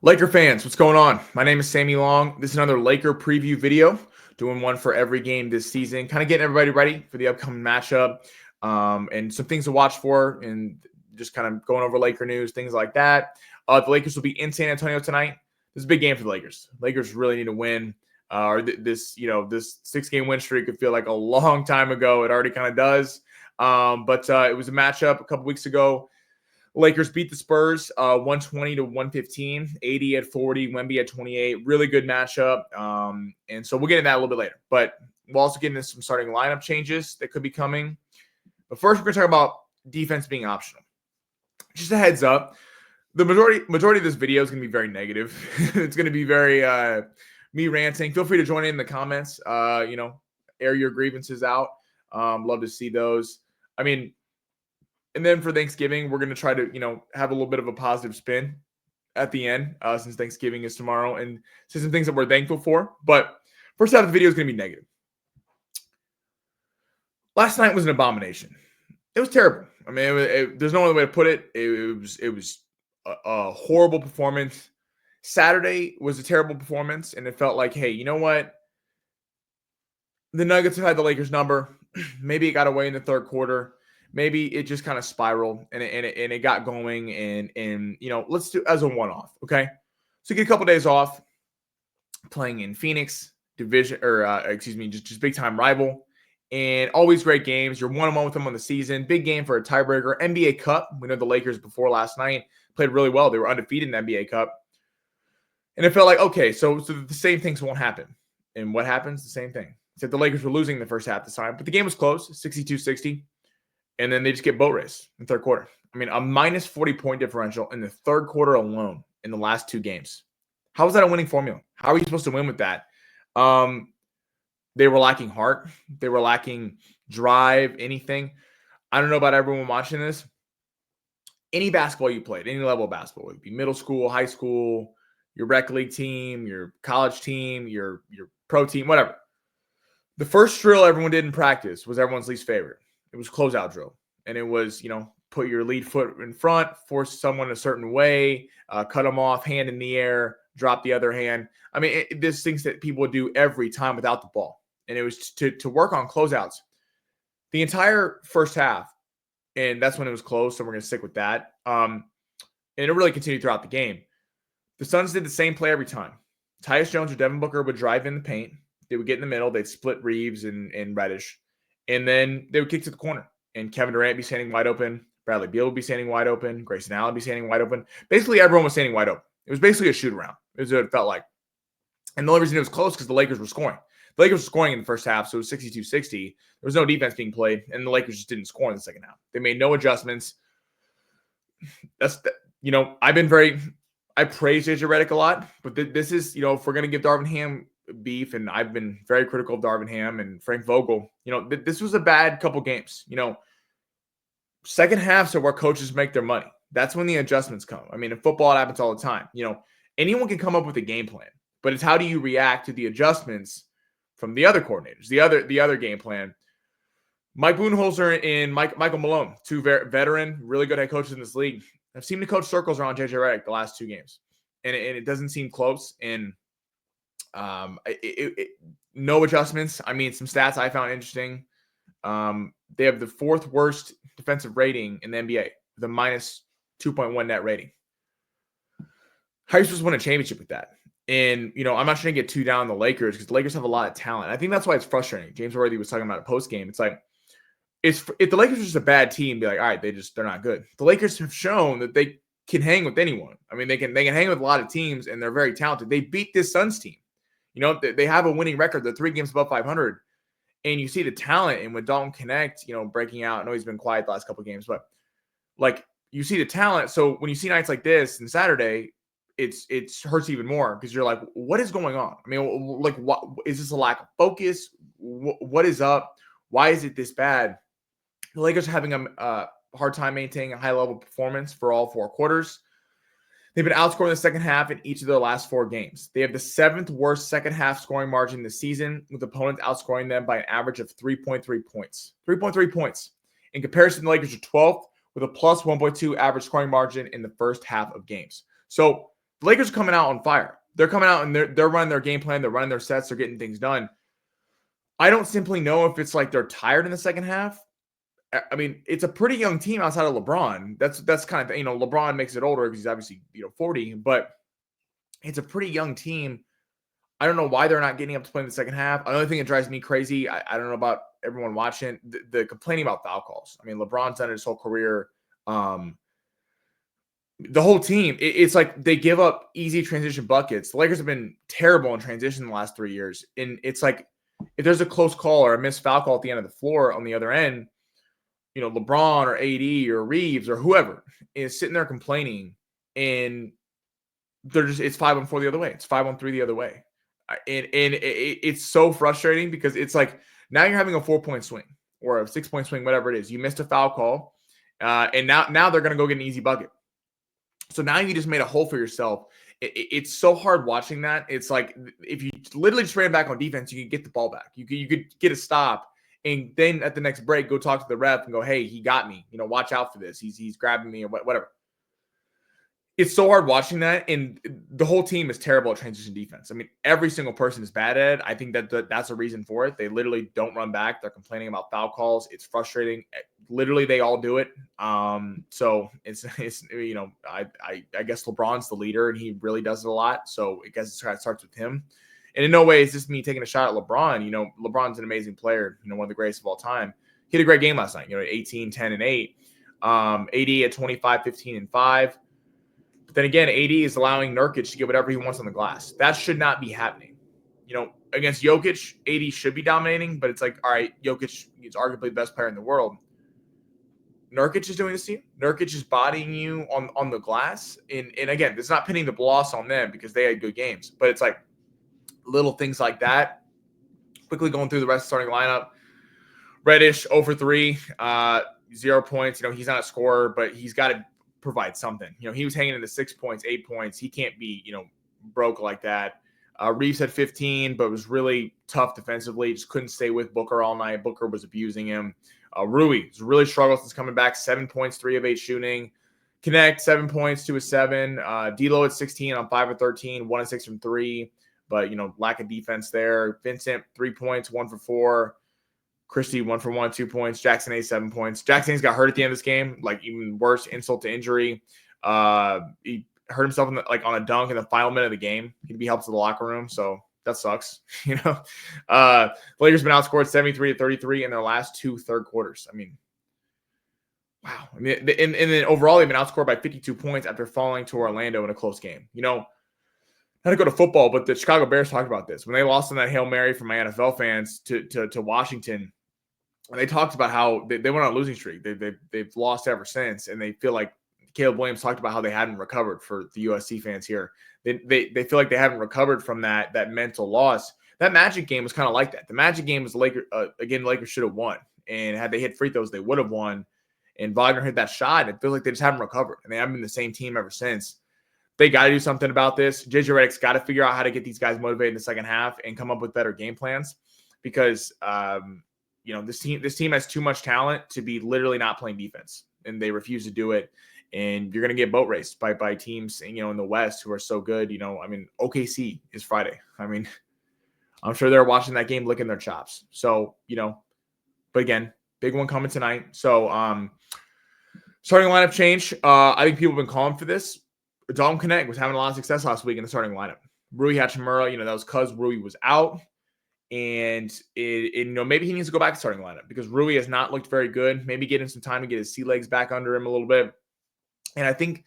Laker fans, what's going on? My name is Sammy Long. This is another Laker preview video, doing one for every game this season, kind of getting everybody ready for the upcoming matchup, and some things to watch for, and just kind of going over Laker news, things like that. The Lakers will be in San Antonio tonight. This is a big game for the Lakers. Lakers really need to win. This 6-game win streak could feel like a long time ago. It already kind of does. But it was a matchup a couple weeks ago. Lakers beat the Spurs 120 to 115, 80 at 40, Wemby at 28. Really good matchup. And so we'll get into that a little bit later. But we'll also get into some starting lineup changes that could be coming. But first, we're going to talk about defense being optional. Just a heads up, the majority of this video is going to be very negative. It's going to be very me ranting. Feel free to join in the comments. Air your grievances out. Love to see those. And then for Thanksgiving, we're going to try to, have a little bit of a positive spin at the end, since Thanksgiving is tomorrow, and say some things that we're thankful for. But first half of the video is going to be negative. Last night was an abomination. It was terrible. There's no other way to put it. It was a horrible performance. Saturday was a terrible performance, and it felt like, hey, you know what? The Nuggets have had the Lakers number. Maybe it got away in the third quarter. Maybe it just kind of spiraled and it got going, and let's do it as a one-off, okay? So get a couple days off, playing in Phoenix, just big time rival, and always great games. You're 1-1 with them on the season. Big game for a tiebreaker. NBA Cup. We know the Lakers before last night played really well. They were undefeated in the NBA Cup, and it felt like, okay, so the same things won't happen. And what happens? The same thing. Except the Lakers were losing the first half this time, but the game was close, 62-60. And then they just get boat race in the third quarter. A minus 40-point differential in the third quarter alone in the last two games. How is that a winning formula? How are you supposed to win with that? They were lacking heart. They were lacking drive, anything. I don't know about everyone watching this. Any basketball you played, any level of basketball, whether it be middle school, high school, your rec league team, your college team, your pro team, whatever. The first drill everyone did in practice was everyone's least favorite. It was closeout drill, and it was, put your lead foot in front, force someone a certain way, cut them off, hand in the air, drop the other hand. There's things that people would do every time without the ball, and it was to work on closeouts the entire first half, and that's when it was close, so we're going to stick with that. And it really continued throughout the game. The Suns did the same play every time. Tyus Jones or Devin Booker would drive in the paint. They would get in the middle. They'd split Reeves and Reddish. And then they would kick to the corner, and Kevin Durant would be standing wide open. Bradley Beal would be standing wide open. Grayson Allen would be standing wide open. Basically, everyone was standing wide open. It was basically a shoot around. It was what it felt like. And the only reason it was close because the Lakers were scoring. The Lakers were scoring in the first half, so it was 62-60. There was no defense being played, and the Lakers just didn't score in the second half. They made no adjustments. I praise JJ Redick a lot, but this is, if we're going to give Darvin Ham beef, and I've been very critical of Darvin Ham and Frank Vogel, this was a bad couple games. Second halves are where coaches make their money. That's when the adjustments come. In football, it happens all the time. Anyone can come up with a game plan, but it's how do you react to the adjustments from the other coordinators, the other game plan. Mike Budenholzer and Michael Malone, two veteran, really good head coaches in this league, have seemed to coach circles around JJ Redick the last two games, and it doesn't seem close. And no adjustments. Some stats I found interesting. They have the fourth worst defensive rating in the NBA, the minus 2.1 net rating. How are you supposed to win a championship with that? And, I'm not trying to get too down on the Lakers because the Lakers have a lot of talent. I think that's why it's frustrating. James Worthy was talking about it post-game. It's like, if the Lakers are just a bad team, be like, all right, they're not good. The Lakers have shown that they can hang with anyone. They can hang with a lot of teams, and they're very talented. They beat this Suns team. They have a winning record. They're 3 games above 500. And you see the talent. And with Dalton Connect, breaking out. I know he's been quiet the last couple of games, but you see the talent. So when you see nights like this and Saturday, it hurts even more because you're like, what is going on? What is this, a lack of focus? What is up? Why is it this bad? The Lakers are having a hard time maintaining a high level performance for all 4 quarters. They've been outscoring the second half in each of their last 4 games. They have the 7th worst second half scoring margin this season, with opponents outscoring them by an average of 3.3 points. 3.3 points. In comparison, the Lakers are 12th with a plus 1.2 average scoring margin in the first half of games. So The Lakers are coming out on fire. They're coming out and they're running their game plan. They're running their sets. They're getting things done. I don't simply know if it's like they're tired in the second half. I mean, it's a pretty young team outside of LeBron. That's kind of, LeBron makes it older because he's obviously, 40, but it's a pretty young team. I don't know why they're not getting up to play in the second half. Another thing that drives me crazy, I don't know about everyone watching, the complaining about foul calls. I mean, LeBron's done it his whole career. The whole team, it's like they give up easy transition buckets. The Lakers have been terrible in transition in the last 3 years. And it's like, if there's a close call or a missed foul call at the end of the floor on the other end, LeBron or AD or Reeves or whoever is sitting there complaining, and it's 5-on-4 the other way. It's 5-on-3 the other way. And it's so frustrating because it's like now you're having a 4-point swing or a 6-point swing, whatever it is. You missed a foul call, and now they're going to go get an easy bucket. So now you just made a hole for yourself. It's so hard watching that. It's like if you literally just ran back on defense, you could get the ball back. You could get a stop, and then at the next break, go talk to the ref and go, "Hey, he got me. Watch out for this. He's grabbing me or whatever." It's so hard watching that, and the whole team is terrible at transition defense. I mean, every single person is bad at it. I think that's a reason for it. They literally don't run back. They're complaining about foul calls. It's frustrating. Literally, they all do it. So it's I guess LeBron's the leader, and he really does it a lot. So I guess it starts with him. And in no way is this me taking a shot at LeBron. LeBron's an amazing player. One of the greatest of all time. He had a great game last night. 18, 10, and 8. AD at 25, 15, and 5. But then again, AD is allowing Nurkic to get whatever he wants on the glass. That should not be happening. Against Jokic, AD should be dominating, but it's like, all right, Jokic is arguably the best player in the world. Nurkic is doing this to you. Nurkic is bodying you on the glass. And again, it's not pinning the loss on them because they had good games, but it's like little things like that. Quickly going through the rest of the starting lineup. Reddish, 0 for 3, 0 points. He's not a scorer, but he's got to provide something. He was hanging in the 6 points, 8 points. He can't be, broke like that. Reeves had 15, but was really tough defensively. Just couldn't stay with Booker all night. Booker was abusing him. Rui has really struggled since coming back. 7 points, 3 of 8 shooting. Connect, 7 points, 2 of 7. D'Lo at 16 on 5 of 13, 1 of 6 from 3. But, lack of defense there. Vincent, 3 points, 1 for 4. Christie, 1 for 1, 2 points. Jackson A, 7 points. Jackson A's got hurt at the end of this game, like even worse, insult to injury. He hurt himself on a dunk in the final minute of the game. He'd be helped to the locker room, so that sucks. The Lakers been outscored 73-33 in their last 2 third quarters. I mean, wow. I mean, and then overall they've been outscored by 52 points after falling to Orlando in a close game. Not to go to football, but the Chicago Bears talked about this when they lost on that Hail Mary from my NFL fans to Washington. And they talked about how they went on a losing streak. They've lost ever since, and they feel like Caleb Williams talked about how they hadn't recovered. For the USC fans here, they feel like they haven't recovered from that mental loss. That Magic game was kind of like that. The Magic game was the Lakers should have won, and had they hit free throws, they would have won. And Wagner hit that shot. It feels like they just haven't recovered, and they haven't been the same team ever since. They got to do something about this. JJ Redick's got to figure out how to get these guys motivated in the second half and come up with better game plans, because this team has too much talent to be literally not playing defense, and they refuse to do it. And you're going to get boat raced by teams, in the West who are so good. I mean, OKC is Friday. I mean, I'm sure they're watching that game licking their chops. So, but again, big one coming tonight. So, starting lineup change. I think people have been calling for this. Dalton Connect was having a lot of success last week in the starting lineup. Rui Hachimura, that was because Rui was out. And maybe he needs to go back to starting lineup because Rui has not looked very good. Maybe get him some time to get his sea legs back under him a little bit. And I think,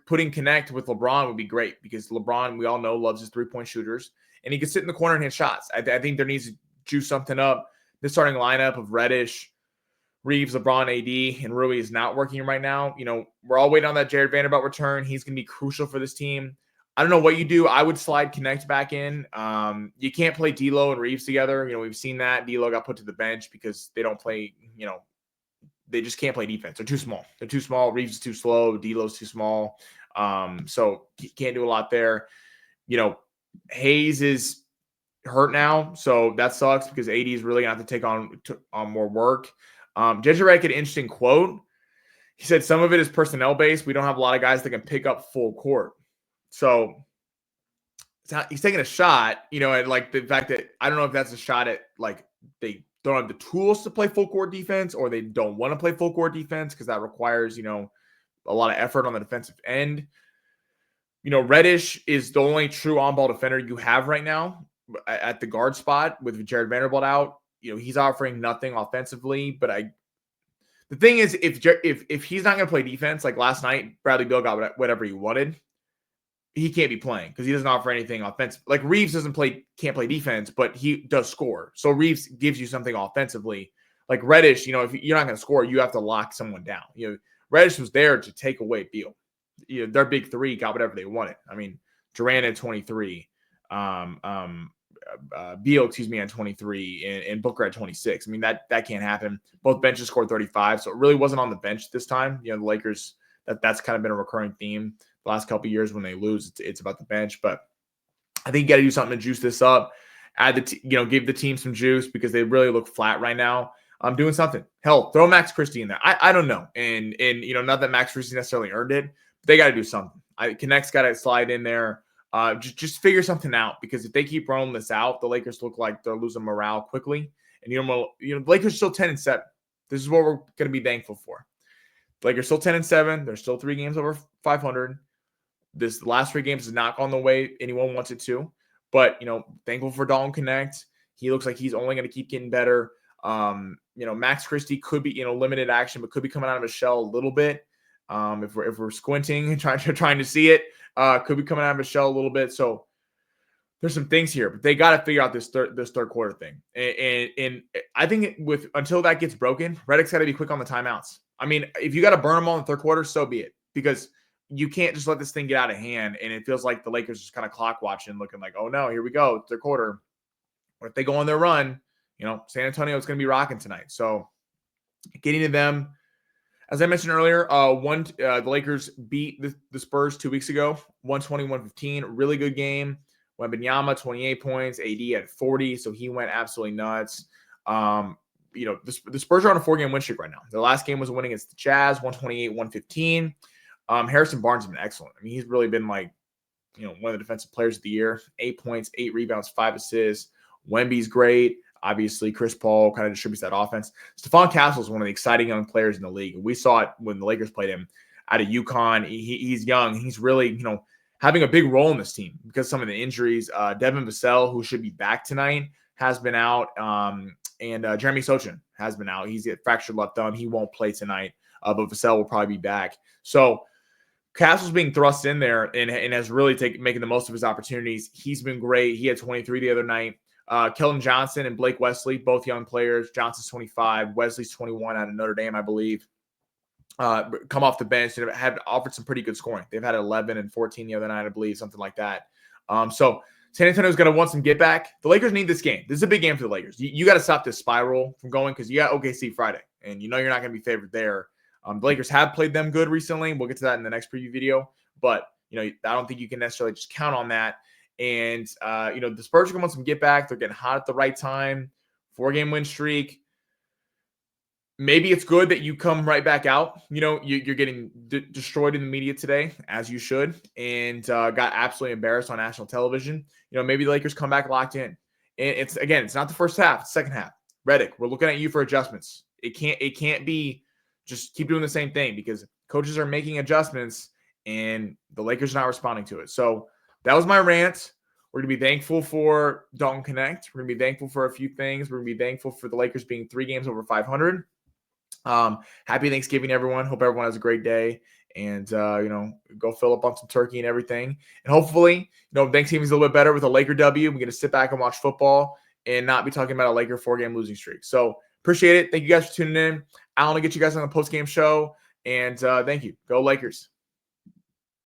putting Connect with LeBron would be great because LeBron, we all know, loves his 3-point shooters. And he can sit in the corner and hit shots. I think there needs to juice something up. The starting lineup of Reddish, Reeves, LeBron, AD, and Rui is not working right now. We're all waiting on that Jared Vanderbilt return. He's going to be crucial for this team. I don't know what you do. I would slide Connect back in. You can't play D'Lo and Reeves together. We've seen that. D'Lo got put to the bench because they don't play, they just can't play defense. They're too small. Reeves is too slow. D'Lo's too small. So he can't do a lot there. Hayes is hurt now, so that sucks because AD is really going to have to take on more work. JJ Redick had an interesting quote. He said some of it is personnel based. We don't have a lot of guys that can pick up full court. So he's taking a shot, and like the fact that I don't know if that's a shot at like they don't have the tools to play full court defense or they don't want to play full court defense because that requires, a lot of effort on the defensive end. Reddish is the only true on-ball defender you have right now at the guard spot with Jared Vanderbilt out. He's offering nothing offensively, but the thing is, if he's not going to play defense, like last night, Bradley Beal got whatever he wanted. He can't be playing because he doesn't offer anything offensive. Like Reeves can't play defense, but he does score. So Reeves gives you something offensively. Like Reddish, if you're not going to score, you have to lock someone down. Reddish was there to take away Beal. Their big three got whatever they wanted. I mean, Durant at 23, Beal, at 23, and Booker at 26. I mean, that can't happen. Both benches scored 35, so it really wasn't on the bench this time. The Lakers, that's kind of been a recurring theme the last couple of years. When they lose, it's about the bench. But I think you got to do something to juice this up. Give the team some juice because they really look flat right now. I'm doing something. Hell, throw Max Christie in there. I don't know. And not that Max Christie necessarily earned it, but they got to do something. Connect's got to slide in there. Just figure something out because if they keep rolling this out, the Lakers look like they're losing morale quickly. And the Lakers are still 10-7. This is what we're going to be thankful for. The Lakers still 10-7. They're still 3 games over 500. The last 3 games has not gone the way anyone wants it to. But thankful for Dalton Connect. He looks like he's only going to keep getting better. Max Christie could be limited action, but could be coming out of his shell a little bit. If we're squinting and trying to see it, could be coming out of his shell a little bit. So there's some things here, but they got to figure out this third quarter thing. And I think until that gets broken, Redick's got to be quick on the timeouts. I mean, if you got to burn them all in the third quarter, so be it, because you can't just let this thing get out of hand. And it feels like the Lakers just kind of clock watching, looking like, oh no, here we go, third quarter. What if they go on their run? San Antonio is going to be rocking tonight. So getting to them. As I mentioned earlier, the Lakers beat the Spurs 2 weeks ago, 120-115. Really good game. Wembanyama, 28 points. AD at 40, so he went absolutely nuts. The Spurs are on a 4-game win streak right now. Their last game was winning against the Jazz, 128-115. Harrison Barnes has been excellent. I mean, he's really been one of the defensive players of the year. 8 points, 8 rebounds, 5 assists. Wemby's great. Obviously, Chris Paul kind of distributes that offense. Stephon Castle is one of the exciting young players in the league. We saw it when the Lakers played him out of UConn. He's young. He's really, having a big role in this team because of some of the injuries. Devin Vassell, who should be back tonight, has been out. And Jeremy Sochan has been out. He's got fractured left thumb. He won't play tonight, but Vassell will probably be back. So Castle's being thrust in there and has really making the most of his opportunities. He's been great. He had 23 the other night. Keldon Johnson and Blake Wesley, both young players. Johnson's 25, Wesley's 21 out of Notre Dame, I believe. Come off the bench and have offered some pretty good scoring. They've had 11 and 14 the other night, I believe, something like that. So San Antonio's going to want some get back. The Lakers need this game. This is a big game for the Lakers. You got to stop this spiral from going because you got OKC Friday, and you're not going to be favored there. The Lakers have played them good recently. We'll get to that in the next preview video, but I don't think you can necessarily just count on that. And, the Spurs are going to want some get back. They're getting hot at the right time. 4-game win streak. Maybe it's good that you come right back out. You're getting destroyed in the media today, as you should, and got absolutely embarrassed on national television. Maybe the Lakers come back locked in. And it's not the first half, it's the second half. Redick, we're looking at you for adjustments. It can't be just keep doing the same thing because coaches are making adjustments and the Lakers are not responding to it. So that was my rant. We're going to be thankful for Dalton Connect. We're going to be thankful for a few things. We're going to be thankful for the Lakers being 3 games over 500. Happy Thanksgiving, everyone. Hope everyone has a great day. And, go fill up on some turkey and everything. And hopefully, Thanksgiving's a little bit better with a Laker W. We're going to sit back and watch football and not be talking about a Laker 4-game losing streak. So appreciate it. Thank you guys for tuning in. I want to get you guys on the post-game show. And thank you. Go Lakers.